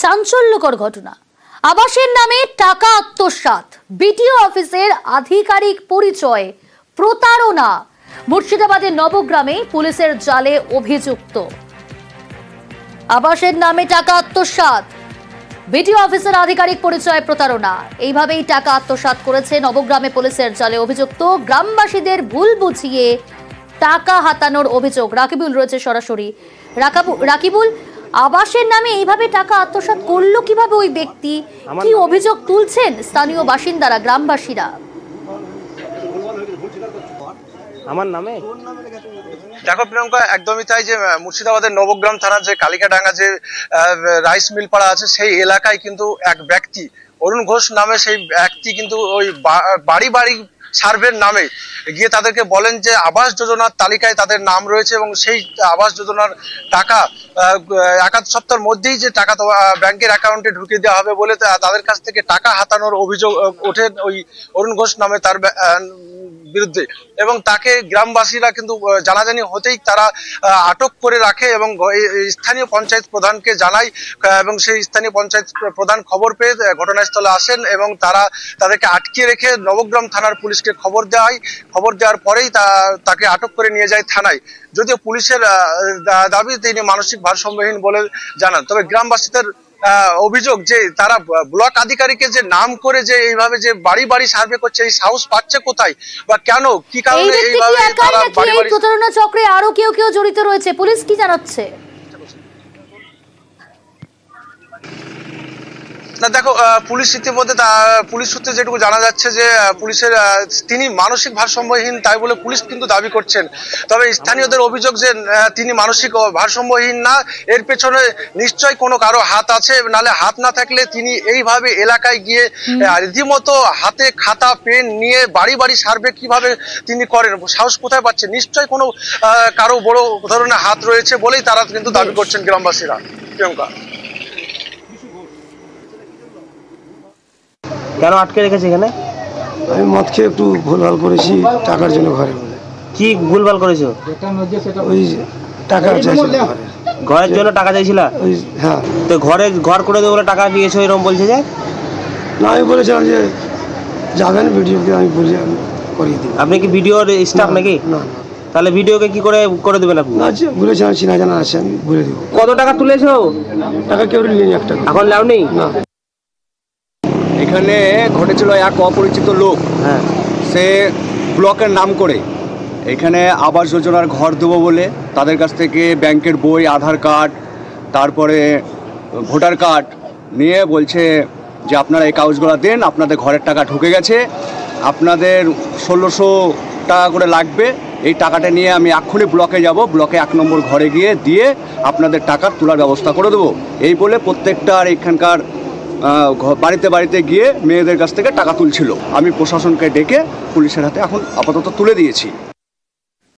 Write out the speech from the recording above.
চাঞ্চল্যকর ঘটনা। আবাসের নামে টাকা আত্মসাৎ, বিডিও অফিসের আধিকারিক পরিচয় প্রতারণা। মুর্শিদাবাদের নবগ্রামে পুলিশের জালে অভিযুক্ত। আবাসের নামে টাকা আত্মসাৎ, বিডিও অফিসের আধিকারিক পরিচয় প্রতারণা। এইভাবেই টাকা আত্মসাৎ করেছে নবগ্রামে পুলিশের জালে অভিযুক্ত। গ্রামবাসীদের ভুল বুঝিয়ে টাকা হাতানোর অভিযোগ। রাকিবুল রয়েছে সরাসরি। রাকিবুল, আবাসের নামে এইভাবে টাকা আত্মসাৎ করলো কিভাবে ওই ব্যক্তি? কি অভিযোগ তুলছেন স্থানীয় বাসিন্দারা, গ্রামবাসীরা? আমার নামে দেখো প্রিয়ঙ্কা, একদমই তাই। যে মুর্শিদাবাদের নবগ্রাম থানা যে কালিকাডাঙ্গা যে রাইস মিল পাড়া আছে, সেই এলাকায় কিন্তু এক ব্যক্তি অরুণ ঘোষ নামে সেই ব্যক্তি কিন্তু ওই বাড়ি বাড়ি সার্ভের নামে গিয়ে তাদেরকে বলেন যে আবাস যোজনার তালিকায় তাদের নাম রয়েছে এবং সেই আবাস যোজনার টাকা এক আধ সপ্তাহের মধ্যেই যে টাকা ব্যাংকের অ্যাকাউন্টে ঢুকিয়ে দেওয়া হবে বলে তাদের কাছ থেকে টাকা হাতানোর অভিযোগ ওঠে ওই অরুণ ঘোষ নামে তার বিরুদ্ধে। এবং তাকে গ্রামবাসীরা কিন্তু জানাজানি হতেই তারা আটক করে রাখে এবং স্থানীয় পঞ্চায়েত প্রধানকে জানায় এবং সেই স্থানীয় পঞ্চায়েত প্রধান খবর পেয়ে ঘটনাস্থলে আসেন এবং তাদেরকে আটকে রেখে নবগ্রাম থানার পুলিশকে খবর দেওয়া হয়। খবর দেওয়ার পরেই তাকে আটক করে নিয়ে যায় থানায়। যদিও পুলিশের দাবি তিনি মানসিক ভারসাম্যহীন বলে জানান, তবে গ্রামবাসীদের অভিযোগ যে তারা ব্লক আধিকারিকের যে নাম করে যে এইভাবে যে বাড়ি বাড়ি সার্ভে করছে, এই সাহস পাচ্ছে কোথায় বা কেন, কি কারণে এইভাবে তারা বাড়ি বাড়ি প্রতারণা চক্রে আরো কেউ জড়িত রয়েছে? পুলিশ কি জানাচ্ছে? না দেখো, পুলিশ ইতিমধ্যে পুলিশ সূত্রে যেটুকু জানা যাচ্ছে যে পুলিশের তিনি মানসিক ভারসাম্যহীন তাই বলে পুলিশ কিন্তু দাবি করছেন। তবে স্থানীয়দের অভিযোগ যে তিনি মানসিক ভারসাম্যহীন না, এর পেছনে নিশ্চয়ই কোনো কারো হাত আছে, নালে হাত না থাকলে তিনি এইভাবে এলাকায় গিয়ে রীতিমতো হাতে খাতা পেন নিয়ে বাড়ি বাড়ি সার্ভে কিভাবে তিনি করেন, সাহস কোথায় পাচ্ছেন? নিশ্চয়ই কোনো কারো বড় ধরনের হাত রয়েছে বলেই তারা কিন্তু দাবি করছেন গ্রামবাসীরা। প্রিয়ঙ্কা, কেন আটকে রেখেছে এখানে? আমি মদ খেয়ে একটু ভুলভাল করেছি টাকার জন্য ঘরে বলে। কি ভুলভাল করেছো? ওই টাকা চাইছিল ঘরের জন্য টাকা চাইছিল? হ্যাঁ। তো ঘর করে দেবো বলে টাকা দিয়েছো এরকম বলছে যে? না, আমি বলেছিলাম যে যাবেন ভিডিওকে, আমি বলি আমি করিয়ে দিই। আপনি কি ভিডিওর স্টাফ নাকি? না। তাহলে ভিডিওকে কি করে দেবেন আপনি? না, বলেছিলাম চিনা জানা আছে, আমি বলে দেবো। কত টাকা তুলেছো? টাকা কেউ নিয়ে একটা এখন লাভ নেই? না। এখানে ঘটেছিল এক অপরিচিত লোক, হ্যাঁ, সে ব্লকের নাম করে এখানে আবাস যোজনার ঘর দেবো বলে তাদের কাছ থেকে ব্যাংকের বই, আধার কার্ড, তারপরে ভোটার কার্ড নিয়ে বলছে যে আপনারা এই কাগজগুলো দেন, আপনাদের ঘরের টাকা ঢুকে গেছে, আপনাদের 1600 টাকা করে লাগবে, এই টাকাটা নিয়ে আমি এক্ষুনি ব্লকে যাব, ব্লকে 1 নম্বর ঘরে গিয়ে দিয়ে আপনাদের টাকা তোলার ব্যবস্থা করে দেবো, এই বলে প্রত্যেকটা আর এখানকার বাড়িতে বাড়িতে গিয়ে মেয়েদের কাছ থেকে টাকা তুলছিল। আমি প্রশাসনকে ডেকে পুলিশের হাতে এখন আপাতত তুলে দিয়েছি।